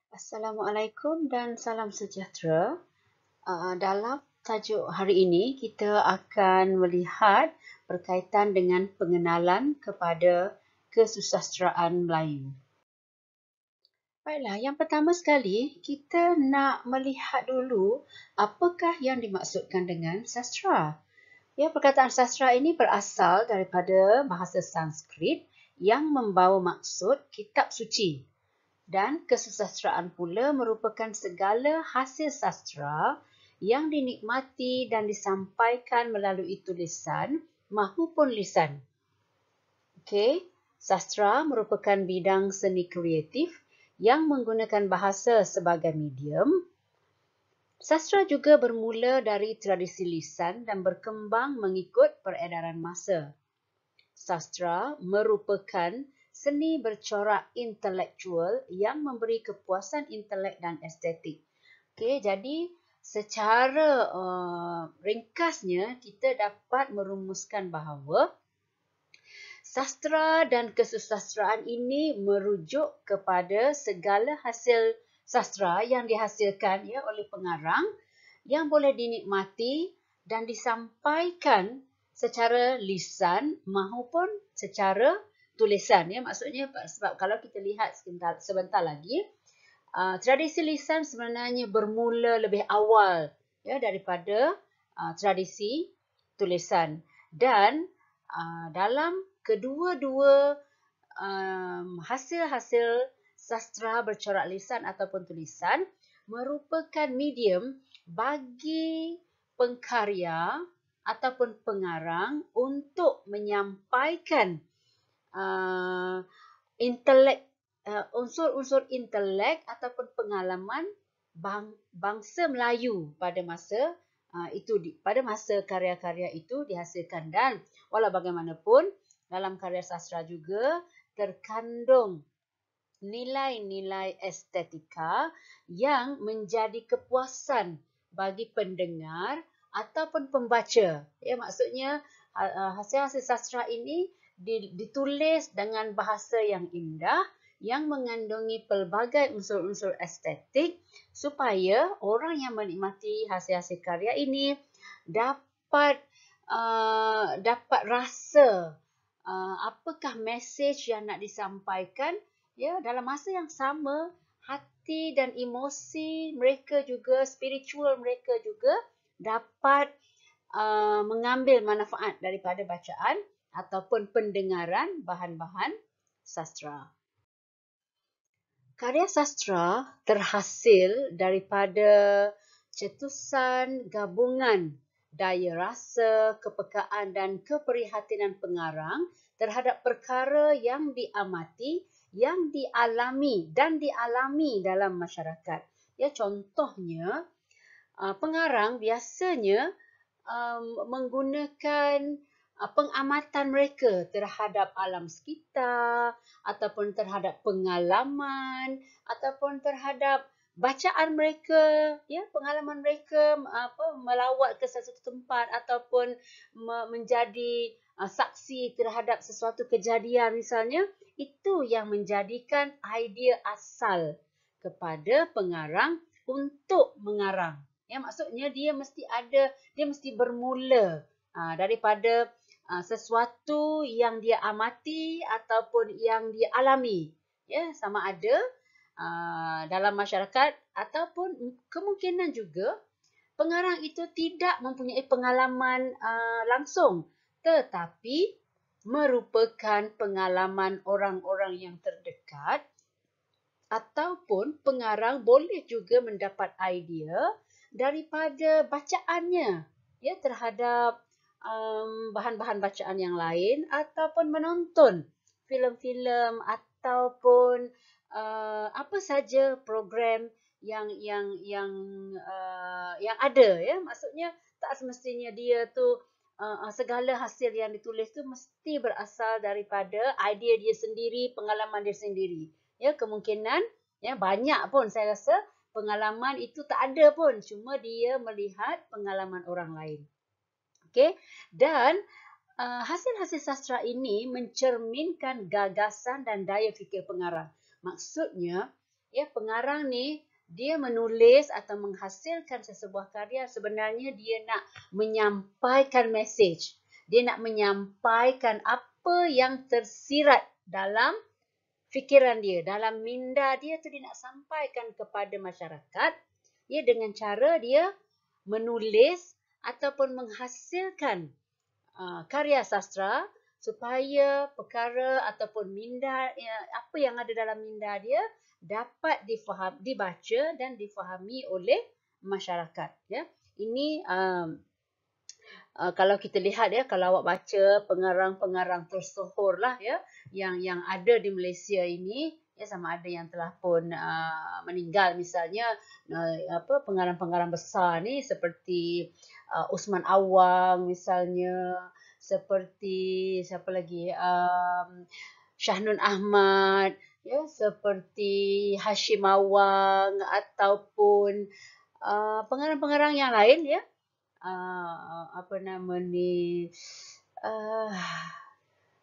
Assalamualaikum dan salam sejahtera. Dalam tajuk hari ini, kita akan melihat berkaitan dengan pengenalan kepada kesusasteraan Melayu. Baiklah, yang pertama sekali, kita nak melihat dulu apakah yang dimaksudkan dengan sastra. Ya, perkataan sastra ini berasal daripada bahasa Sanskrit yang membawa maksud kitab suci. Dan kesusasteraan pula merupakan segala hasil sastra yang dinikmati dan disampaikan melalui tulisan mahupun lisan. Okey, sastra merupakan bidang seni kreatif yang menggunakan bahasa sebagai medium. Sastra juga bermula dari tradisi lisan dan berkembang mengikut peredaran masa. Sastra merupakan seni bercorak intelektual yang memberi kepuasan intelek dan estetik. Okey, jadi secara ringkasnya kita dapat merumuskan bahawa sastra dan kesusasteraan ini merujuk kepada segala hasil sastra yang dihasilkan oleh pengarang yang boleh dinikmati dan disampaikan secara lisan maupun secara tulisan. Maksudnya sebab kalau kita lihat sebentar lagi, tradisi lisan sebenarnya bermula lebih awal daripada tradisi tulisan. Dan dalam kedua-dua hasil-hasil sastra bercorak lisan ataupun tulisan merupakan medium bagi pengkarya ataupun pengarang untuk menyampaikan unsur-unsur intelek ataupun pengalaman bangsa Melayu pada masa pada masa karya-karya itu dihasilkan. Dan walau bagaimanapun dalam karya sastra juga terkandung nilai-nilai estetika yang menjadi kepuasan bagi pendengar ataupun pembaca. Maksudnya hasil-hasil sastra ini ditulis dengan bahasa yang indah yang mengandungi pelbagai unsur-unsur estetik supaya orang yang menikmati hasil-hasil karya ini dapat rasa apakah mesej yang nak disampaikan. Dalam masa yang sama, hati dan emosi mereka juga, spiritual mereka juga dapat mengambil manfaat daripada bacaan ataupun pendengaran bahan-bahan sastra. Karya sastra terhasil daripada cetusan gabungan daya rasa, kepekaan dan keprihatinan pengarang terhadap perkara yang diamati, yang dialami dalam masyarakat. Contohnya, pengarang biasanya menggunakan pengamatan mereka terhadap alam sekitar ataupun terhadap pengalaman ataupun terhadap bacaan mereka, pengalaman mereka melawat ke sesuatu tempat ataupun menjadi saksi terhadap sesuatu kejadian misalnya, itu yang menjadikan idea asal kepada pengarang untuk mengarang. Maksudnya dia mesti bermula daripada sesuatu yang dia amati ataupun yang dia alami. Sama ada dalam masyarakat ataupun kemungkinan juga pengarang itu tidak mempunyai pengalaman langsung, tetapi merupakan pengalaman orang-orang yang terdekat, ataupun pengarang boleh juga mendapat idea daripada bacaannya terhadap bahan-bahan bacaan yang lain ataupun menonton filem-filem ataupun apa saja program yang ada. Maksudnya tak semestinya dia tu segala hasil yang ditulis tu mesti berasal daripada idea dia sendiri, pengalaman dia sendiri. Kemungkinan banyak pun saya rasa pengalaman itu tak ada pun, cuma dia melihat pengalaman orang lain. Okey, dan hasil-hasil sastra ini mencerminkan gagasan dan daya fikir pengarang. Maksudnya, Ya, pengarang ni dia menulis atau menghasilkan sesebuah karya, sebenarnya dia nak menyampaikan message. Dia nak menyampaikan apa yang tersirat dalam fikiran dia, dalam minda dia tu dia nak sampaikan kepada masyarakat, ya, dengan cara dia menulis ataupun menghasilkan karya sastra supaya perkara ataupun minda, apa yang ada dalam minda dia dapat dibaca dan difahami oleh masyarakat. Ya, ini kalau kita lihat, ya, kalau awak baca pengarang-pengarang tersohor lah, ya, yang ada di Malaysia ini, ya, sama ada yang telah pun meninggal, misalnya pengarang-pengarang besar ni seperti Usman Awang misalnya, seperti siapa lagi, Syahnun Ahmad, ya, seperti Hashim Awang, ataupun pengarang-pengarang yang lain, ya, apa nama ni,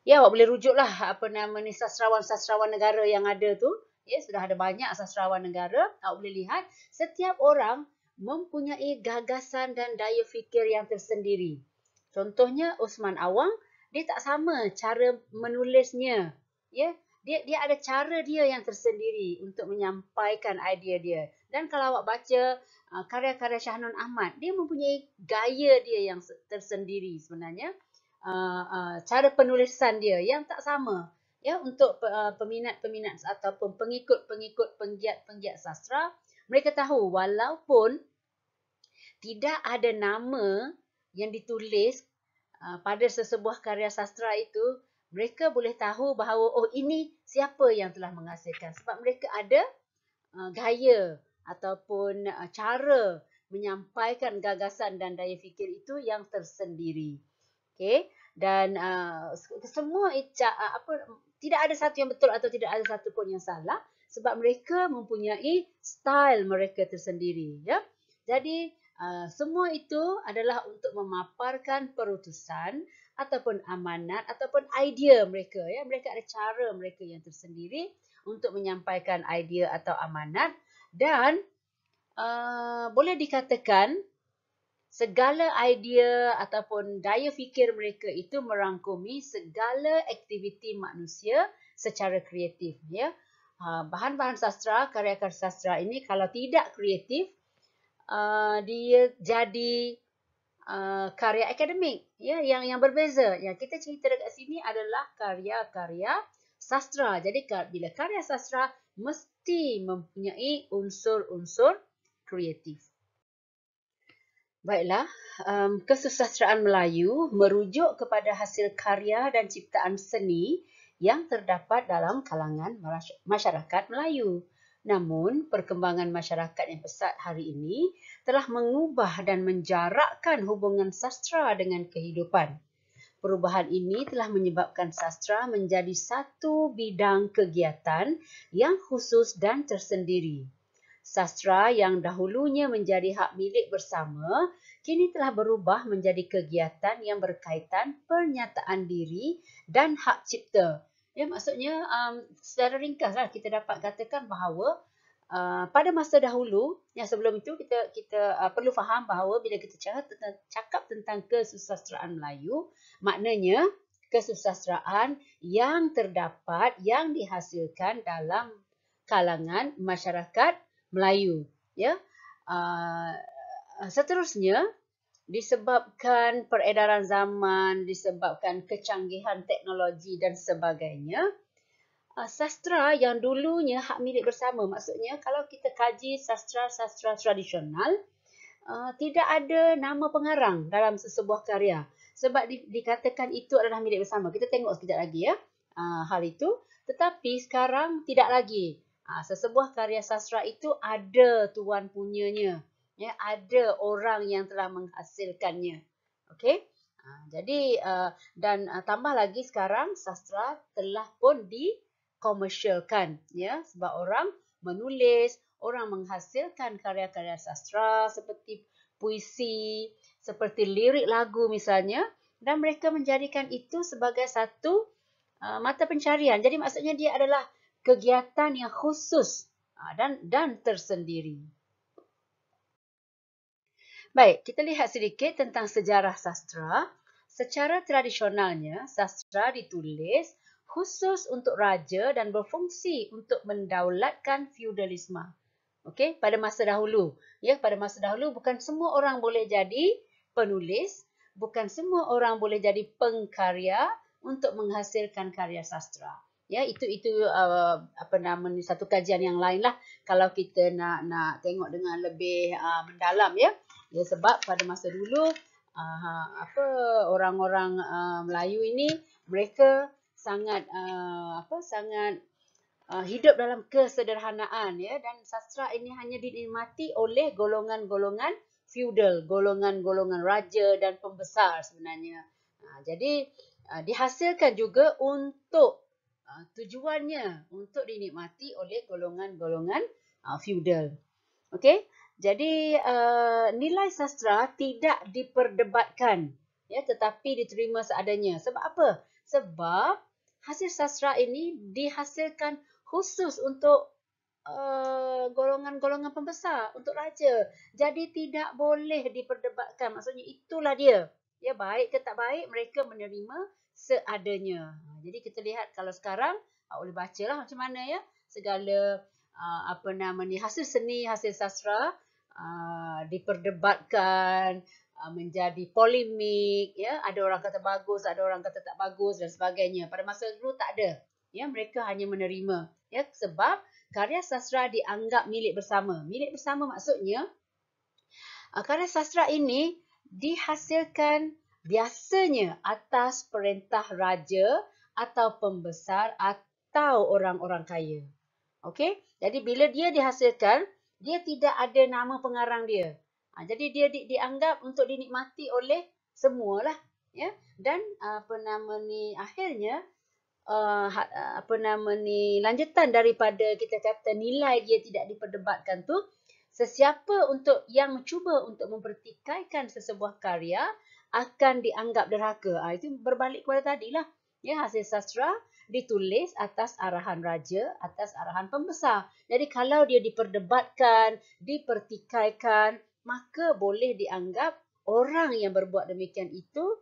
ya, awak boleh rujuk lah apa nama ni, sastrawan-sastrawan negara yang ada tu. Ya, sudah ada banyak sastrawan negara. Awak boleh lihat setiap orang mempunyai gagasan dan daya fikir yang tersendiri. Contohnya Usman Awang, dia tak sama cara menulisnya. Ya, dia ada cara dia yang tersendiri untuk menyampaikan idea dia. Dan kalau awak baca karya-karya Syahnun Ahmad, dia mempunyai gaya dia yang tersendiri sebenarnya. Cara penulisan dia yang tak sama, ya, untuk peminat-peminat ataupun pengikut-pengikut penggiat sastra, mereka tahu walaupun tidak ada nama yang ditulis pada sesebuah karya sastra itu, mereka boleh tahu bahawa oh, ini siapa yang telah menghasilkan, sebab mereka ada gaya ataupun cara menyampaikan gagasan dan daya fikir itu yang tersendiri. Okey, dan semua tidak ada satu yang betul atau tidak ada satu pun yang salah, sebab mereka mempunyai style mereka tersendiri, ya. Jadi semua itu adalah untuk memaparkan perutusan ataupun amanat ataupun idea mereka, ya. Mereka ada cara mereka yang tersendiri untuk menyampaikan idea atau amanat, dan boleh dikatakan segala idea ataupun daya fikir mereka itu merangkumi segala aktiviti manusia secara kreatif, ya. Bahan-bahan sastra, karya-karya sastra ini kalau tidak kreatif, dia jadi karya akademik, ya, yang berbeza. Yang kita cerita dekat sini adalah karya-karya sastra. Jadi bila karya sastra mesti mempunyai unsur-unsur kreatif. Baiklah, kesusastraan Melayu merujuk kepada hasil karya dan ciptaan seni yang terdapat dalam kalangan masyarakat Melayu. Namun, perkembangan masyarakat yang pesat hari ini telah mengubah dan menjarakkan hubungan sastra dengan kehidupan. Perubahan ini telah menyebabkan sastra menjadi satu bidang kegiatan yang khusus dan tersendiri. Sastra yang dahulunya menjadi hak milik bersama, kini telah berubah menjadi kegiatan yang berkaitan pernyataan diri dan hak cipta. Ya, maksudnya secara ringkaslah kita dapat katakan bahawa pada masa dahulu, yang sebelum itu kita perlu faham bahawa bila kita cakap tentang kesusastraan Melayu, maknanya kesusastraan yang terdapat, yang dihasilkan dalam kalangan masyarakat Melayu, ya. Seterusnya, disebabkan peredaran zaman, disebabkan kecanggihan teknologi dan sebagainya, sastra yang dulunya hak milik bersama, maksudnya kalau kita kaji sastra-sastra tradisional, tidak ada nama pengarang dalam sesebuah karya, sebab dikatakan itu adalah milik bersama. Kita tengok sekejap lagi, ya, hal itu. Tetapi sekarang tidak lagi. Sesebuah karya sastra itu ada tuan punyanya, ya, ada orang yang telah menghasilkannya. Okey. Jadi dan tambah lagi sekarang sastra telah pun dikomersialkan, ya, sebab orang menulis, orang menghasilkan karya-karya sastra seperti puisi, seperti lirik lagu misalnya, dan mereka menjadikan itu sebagai satu mata pencarian. Jadi maksudnya dia adalah kegiatan yang khusus dan tersendiri. Baik, kita lihat sedikit tentang sejarah sastra. Secara tradisionalnya, sastra ditulis khusus untuk raja dan berfungsi untuk mendaulatkan feudalisme. Okey, pada masa dahulu, ya, pada masa dahulu bukan semua orang boleh jadi penulis, bukan semua orang boleh jadi pengkarya untuk menghasilkan karya sastra. Ya, itu satu kajian yang lain lah kalau kita nak tengok dengan lebih mendalam, ya. Ya, sebab pada masa dulu orang-orang Melayu ini mereka sangat hidup dalam kesederhanaan, ya, dan sastra ini hanya dinikmati oleh golongan-golongan feudal, golongan-golongan raja dan pembesar sebenarnya. Jadi dihasilkan juga untuk tujuannya untuk dinikmati oleh golongan-golongan feudal. Okey, jadi nilai sastra tidak diperdebatkan, ya, tetapi diterima seadanya. Sebab apa? Sebab hasil sastra ini dihasilkan khusus untuk golongan-golongan pembesar, untuk raja. Jadi tidak boleh diperdebatkan. Maksudnya itulah dia. Ya, baik ke tak baik, mereka menerima seadanya. Jadi kita lihat kalau sekarang, boleh bacalah macam mana, ya, segala hasil seni, hasil sastra diperdebatkan, menjadi polemik, ya, ada orang kata bagus, ada orang kata tak bagus dan sebagainya. Pada masa dulu tak ada, ya, mereka hanya menerima, ya, sebab karya sastra dianggap milik bersama. Milik bersama maksudnya karya sastra ini dihasilkan biasanya atas perintah raja atau pembesar atau orang-orang kaya. Okey, jadi bila dia dihasilkan, dia tidak ada nama pengarang dia. Jadi dia dianggap untuk dinikmati oleh semualah, ya. Dan akhirnya lanjutan daripada kita kata nilai dia tidak diperdebatkan tu, sesiapa yang mencuba untuk mempertikaikan sesebuah karya akan dianggap derhaka. Itu berbalik kepada tadilah, ya, hasil sastra ditulis atas arahan raja, atas arahan pembesar. Jadi kalau dia diperdebatkan, dipertikaikan, maka boleh dianggap orang yang berbuat demikian itu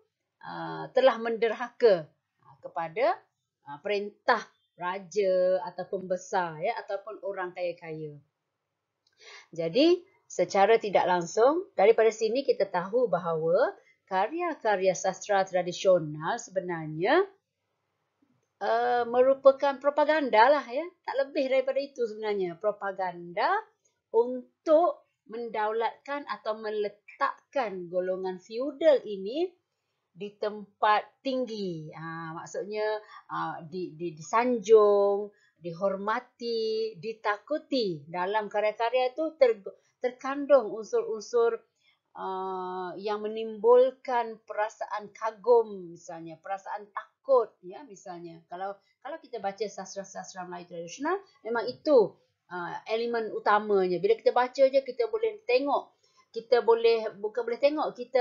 telah menderhaka kepada perintah raja atau pembesar, ya, ataupun orang kaya-kaya. Jadi secara tidak langsung daripada sini kita tahu bahawa karya-karya sastra tradisional sebenarnya merupakan propaganda lah, ya. Tak lebih daripada itu sebenarnya. Propaganda untuk mendaulatkan atau meletakkan golongan feudal ini di tempat tinggi. Maksudnya disanjung, dihormati, ditakuti. Dalam karya-karya itu terkandung unsur-unsur yang menimbulkan perasaan kagum, misalnya perasaan takut, ya, misalnya kalau kita baca sastra-sastra Melayu tradisional, memang itu elemen utamanya. Bila kita baca je, kita boleh tengok, kita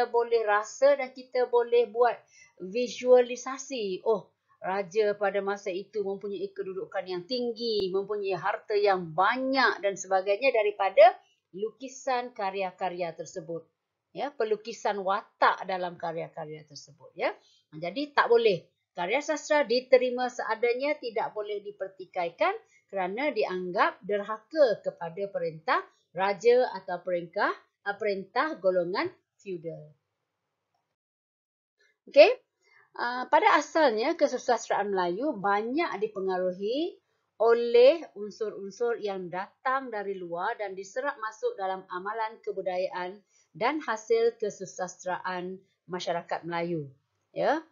boleh rasa dan kita boleh buat visualisasi. Oh, raja pada masa itu mempunyai kedudukan yang tinggi, mempunyai harta yang banyak dan sebagainya daripada lukisan karya-karya tersebut. Ya, pelukisan watak dalam karya-karya tersebut, ya. Jadi tak boleh. Karya sastra diterima seadanya, tidak boleh dipertikaikan kerana dianggap derhaka kepada perintah raja atau perintah golongan feudal. Okey. Pada asalnya kesusastraan Melayu banyak dipengaruhi oleh unsur-unsur yang datang dari luar dan diserap masuk dalam amalan kebudayaan dan hasil kesusastraan masyarakat Melayu. Ya,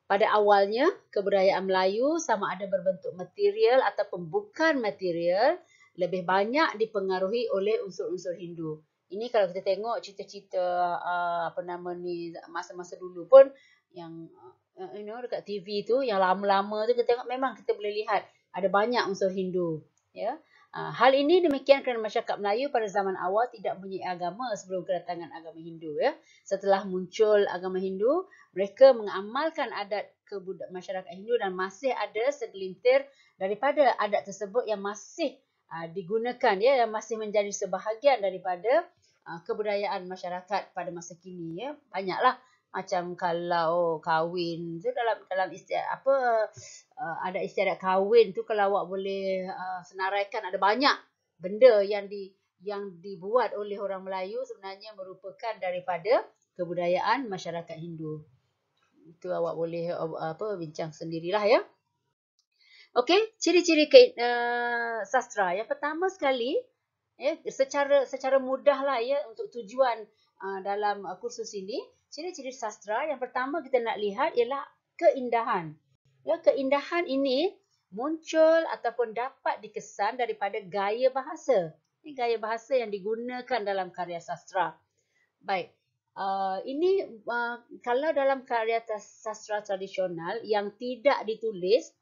pada awalnya kebudayaan Melayu sama ada berbentuk material ataupun bukan material, lebih banyak dipengaruhi oleh unsur-unsur Hindu. Ini kalau kita tengok cerita-cerita masa-masa dulu pun yang dekat TV tu yang lama-lama tu kita tengok memang kita boleh lihat ada banyak unsur Hindu, ya. Hal ini demikian kerana masyarakat Melayu pada zaman awal tidak mempunyai agama sebelum kedatangan agama Hindu. Ya. Setelah muncul agama Hindu, mereka mengamalkan adat masyarakat Hindu dan masih ada segelintir daripada adat tersebut yang masih digunakan, ya, yang masih menjadi sebahagian daripada kebudayaan masyarakat pada masa kini. Ya. Banyaklah macam kalau kahwin tu dalam istiadat ada istiadat kahwin tu, kalau awak boleh senaraikan, ada banyak benda yang dibuat oleh orang Melayu sebenarnya merupakan daripada kebudayaan masyarakat Hindu. Itu awak boleh bincang sendirilah, ya. Okey, ciri-ciri sastra. Yang pertama sekali, ya, secara mudahlah, ya, untuk tujuan dalam kursus ini, ciri-ciri sastra yang pertama kita nak lihat ialah keindahan. Ya, keindahan ini muncul ataupun dapat dikesan daripada gaya bahasa. Ini gaya bahasa yang digunakan dalam karya sastra. Baik. Ini kalau dalam karya sastra tradisional yang tidak ditulis,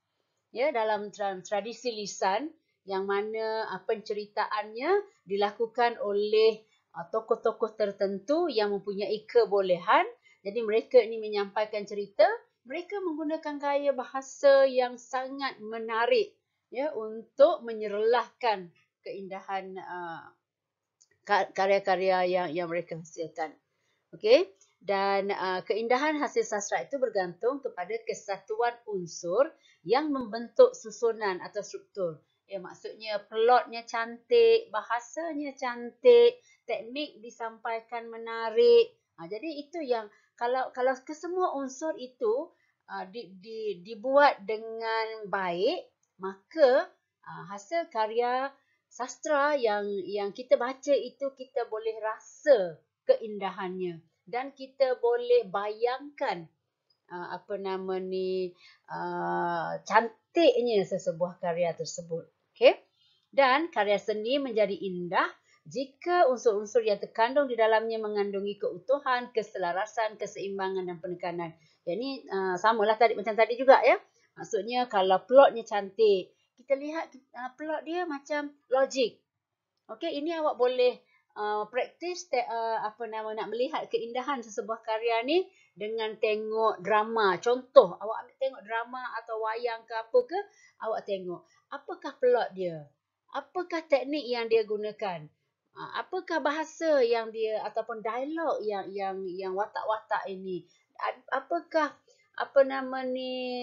ya, dalam tradisi lisan yang mana penceritaannya dilakukan oleh tokoh-tokoh tertentu yang mempunyai kebolehan. Jadi mereka ini menyampaikan cerita, mereka menggunakan gaya bahasa yang sangat menarik, ya, untuk menyerlahkan keindahan karya-karya yang mereka hasilkan. Okey, dan keindahan hasil sastra itu bergantung kepada kesatuan unsur yang membentuk susunan atau struktur. Ya, maksudnya plotnya cantik, bahasanya cantik, teknik disampaikan menarik. Jadi itu yang kalau kesemua unsur itu dibuat dengan baik, maka hasil karya sastra yang kita baca itu kita boleh rasa keindahannya dan kita boleh bayangkan cantiknya sesebuah karya tersebut. Okey. Dan karya seni menjadi indah jika unsur-unsur yang terkandung di dalamnya mengandungi keutuhan, keselarasan, keseimbangan dan penekanan. Yang ni samalah macam tadi juga, ya. Maksudnya kalau plotnya cantik, kita lihat plot dia macam logik. Okey, ini awak boleh praktis nak melihat keindahan sesebuah karya ni dengan tengok drama. Contoh, awak ambil tengok drama atau wayang ke apa ke, awak tengok apakah plot dia? Apakah teknik yang dia gunakan? Apakah bahasa yang dia ataupun dialog yang watak-watak ini? Apakah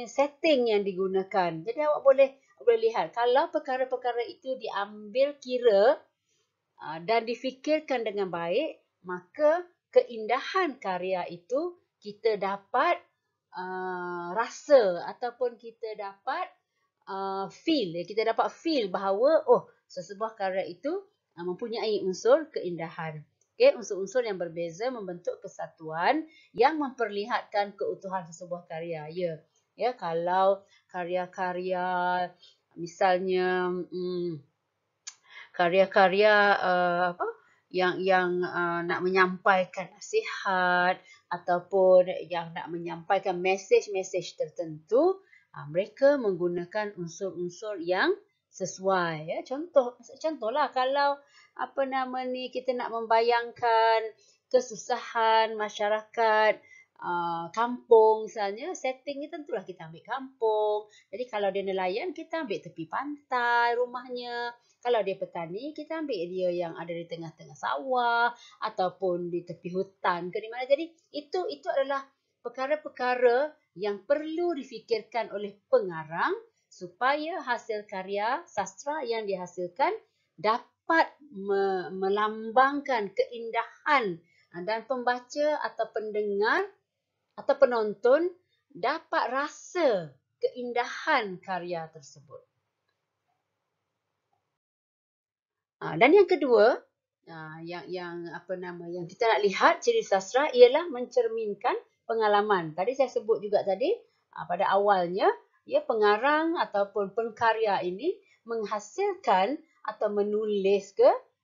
setting yang digunakan? Jadi awak boleh lihat kalau perkara-perkara itu diambil kira dan difikirkan dengan baik, maka keindahan karya itu kita dapat rasa ataupun kita dapat feel bahawa sesebuah karya itu mempunyai unsur keindahan. Okay, unsur-unsur yang berbeza membentuk kesatuan yang memperlihatkan keutuhan sesebuah karya. Ya, kalau karya-karya misalnya karya-karya yang nak menyampaikan nasihat ataupun yang nak menyampaikan mesej-mesej tertentu, mereka menggunakan unsur-unsur yang sesuai. Ya, contohlah kalau kita nak membayangkan kesusahan masyarakat kampung misalnya, settingnya tentulah kita ambil kampung. Jadi kalau dia nelayan, kita ambil tepi pantai rumahnya. Kalau dia petani, kita ambil dia yang ada di tengah-tengah sawah ataupun di tepi hutan ke di mana. Jadi itu adalah perkara-perkara yang perlu difikirkan oleh pengarang supaya hasil karya sastra yang dihasilkan dapat melambangkan keindahan dan pembaca atau pendengar atau penonton dapat rasa keindahan karya tersebut. Dan yang kedua, yang kita nak lihat ciri sastra ialah mencerminkan pengalaman. Tadi saya sebut juga tadi pada awalnya, ya, pengarang ataupun pengkarya ini menghasilkan atau menulis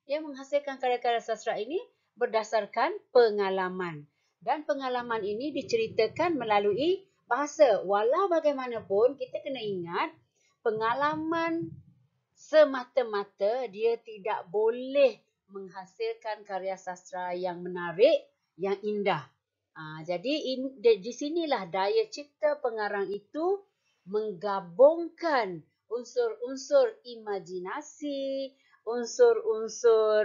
menghasilkan karya-karya sastra ini berdasarkan pengalaman. Dan pengalaman ini diceritakan melalui bahasa. Walau bagaimanapun kita kena ingat pengalaman semata-mata dia tidak boleh menghasilkan karya sastra yang menarik, yang indah. Jadi di sinilah daya cipta pengarang itu menggabungkan unsur-unsur imajinasi, unsur-unsur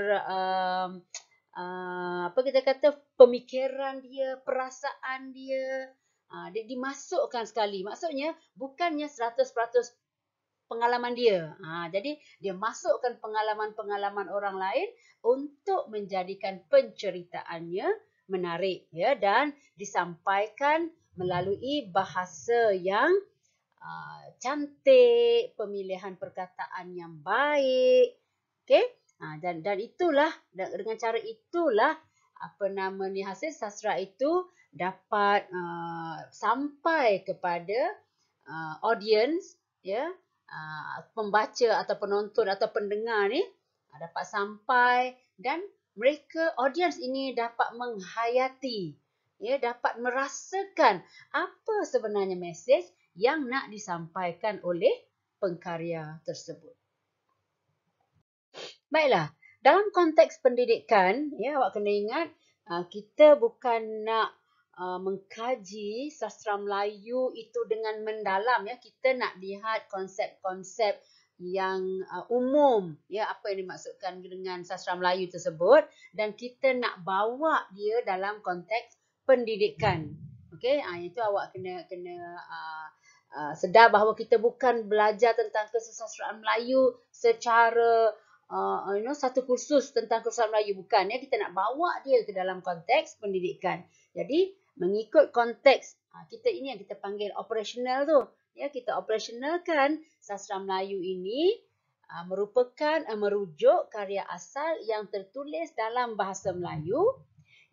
apa kita kata pemikiran dia, perasaan dia, dia dimasukkan sekali. Maksudnya bukannya 100% pengalaman dia. Jadi dia masukkan pengalaman-pengalaman orang lain untuk menjadikan penceritaannya menarik, ya, dan disampaikan melalui bahasa yang cantik, pemilihan perkataan yang baik. Okey? Dan itulah dengan cara itulah apa nama ni hasil sastra itu dapat sampai kepada audience, ya, pembaca atau penonton atau pendengar ni dapat sampai, dan mereka audience ini dapat menghayati, ya, dapat merasakan apa sebenarnya mesej yang nak disampaikan oleh pengkarya tersebut. Baiklah, dalam konteks pendidikan, ya, awak kena ingat kita bukan nak mengkaji sastra Melayu itu dengan mendalam, ya. Kita nak lihat konsep-konsep yang umum, ya, apa yang dimaksudkan dengan sastra Melayu tersebut, dan kita nak bawa dia dalam konteks pendidikan. Okey, itu awak kena sedar bahawa kita bukan belajar tentang kesusastraan Melayu secara satu kursus tentang kesusastraan Melayu, bukan, ya. Kita nak bawa dia ke dalam konteks pendidikan. Jadi mengikut konteks kita ini yang kita panggil operasional tu, ya. Kita operasionalkan sastra Melayu ini merupakan merujuk karya asal yang tertulis dalam bahasa Melayu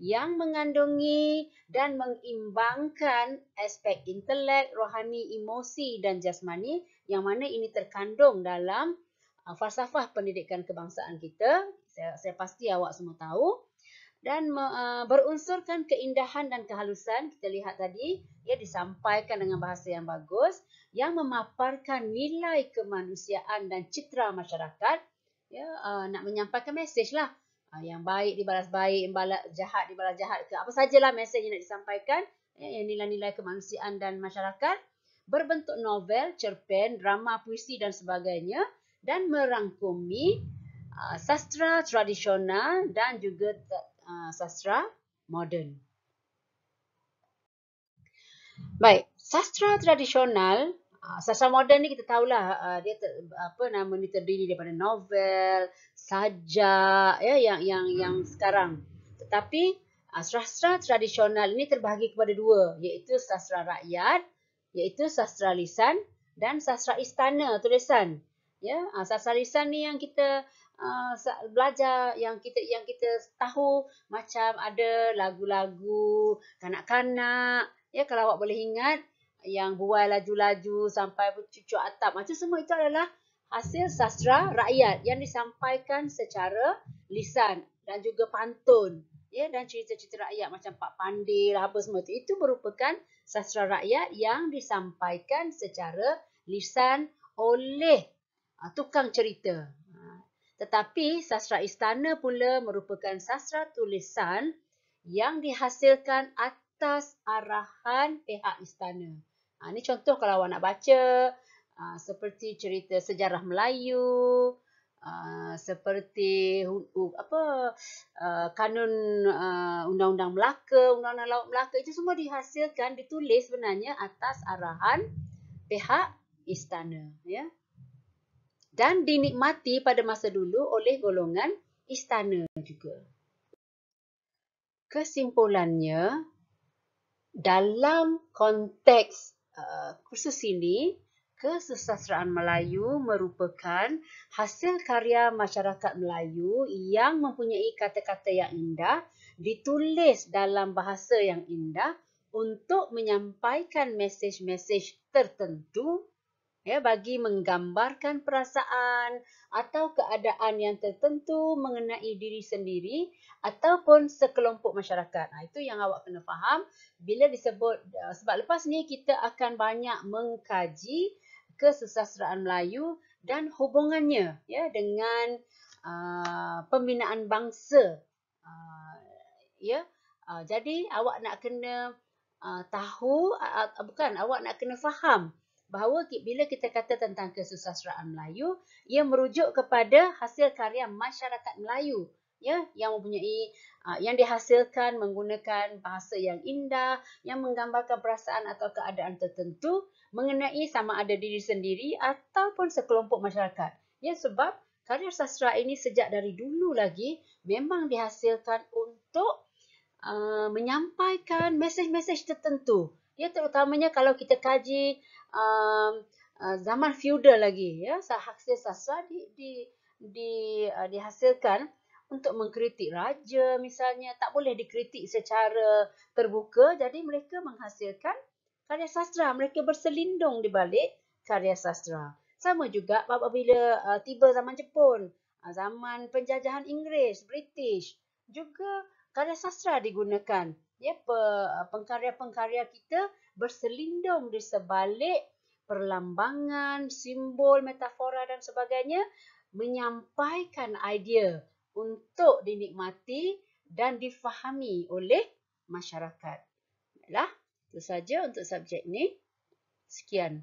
yang mengandungi dan mengimbangkan aspek intelek, rohani, emosi dan jasmani, yang mana ini terkandung dalam falsafah pendidikan kebangsaan kita. Saya pasti awak semua tahu. Dan berunsurkan keindahan dan kehalusan, kita lihat tadi, ya, disampaikan dengan bahasa yang bagus, yang memaparkan nilai kemanusiaan dan citra masyarakat, ya, nak menyampaikan mesej lah. Yang baik dibalas baik, jahat dibalas jahat ke, apa sajalah mesej yang nak disampaikan, ya, yang nilai-nilai kemanusiaan dan masyarakat, berbentuk novel, cerpen, drama, puisi dan sebagainya, dan merangkumi sastra tradisional dan juga sastra moden. Baik, sastra tradisional, sastra moden ni kita tahulah dia terdiri daripada novel, sajak, ya, yang sekarang. Tetapi sastra tradisional ini terbahagi kepada dua, iaitu sastra rakyat, iaitu sastra lisan, dan sastra istana tulisan. Ya, sastra lisan ni yang kita belajar, yang kita tahu, macam ada lagu-lagu kanak-kanak, ya, kalau awak boleh ingat, yang buai laju-laju sampai bercucuk atap, macam semua itu adalah hasil sastra rakyat yang disampaikan secara lisan dan juga pantun, ya, dan cerita-cerita rakyat macam Pak Pandir, apa semua itu merupakan sastra rakyat yang disampaikan secara lisan oleh tukang cerita. Tetapi sastra istana pula merupakan sastra tulisan yang dihasilkan atas arahan pihak istana. Ini contoh kalau awak nak baca, seperti cerita sejarah Melayu, seperti kanun undang-undang Melaka, undang-undang laut Melaka, itu semua dihasilkan, ditulis sebenarnya atas arahan pihak istana, ya. Dan dinikmati pada masa dulu oleh golongan istana juga. Kesimpulannya, dalam konteks kursus ini, kesusastraan Melayu merupakan hasil karya masyarakat Melayu yang mempunyai kata-kata yang indah, ditulis dalam bahasa yang indah untuk menyampaikan mesej-mesej tertentu, ya, bagi menggambarkan perasaan atau keadaan yang tertentu mengenai diri sendiri ataupun sekelompok masyarakat. Itu yang awak kena faham bila disebut, sebab lepas ni kita akan banyak mengkaji kesusastraan Melayu dan hubungannya ya dengan pembinaan bangsa. Ya, jadi awak nak kena tahu, bukan, awak nak kena faham bahawa bila kita kata tentang kesusasteraan Melayu, ia merujuk kepada hasil karya masyarakat Melayu ya, yang mempunyai yang dihasilkan menggunakan bahasa yang indah, yang menggambarkan perasaan atau keadaan tertentu mengenai sama ada diri sendiri ataupun sekelompok masyarakat. Ya, sebab karya sastra ini sejak dari dulu lagi memang dihasilkan untuk menyampaikan mesej-mesej tertentu. Ya, terutamanya kalau kita kaji zaman feudal lagi, ya, hasil sastra dihasilkan untuk mengkritik raja misalnya, tak boleh dikritik secara terbuka, jadi mereka menghasilkan karya sastra, mereka berselindung di balik karya sastra. Sama juga apabila tiba zaman Jepun, zaman penjajahan Inggeris, British, juga karya sastra digunakan. Ya, pengkarya-pengkarya kita berselindung di sebalik perlambangan, simbol, metafora dan sebagainya, menyampaikan idea untuk dinikmati dan difahami oleh masyarakat. Baiklah, itu saja untuk subjek ini. Sekian.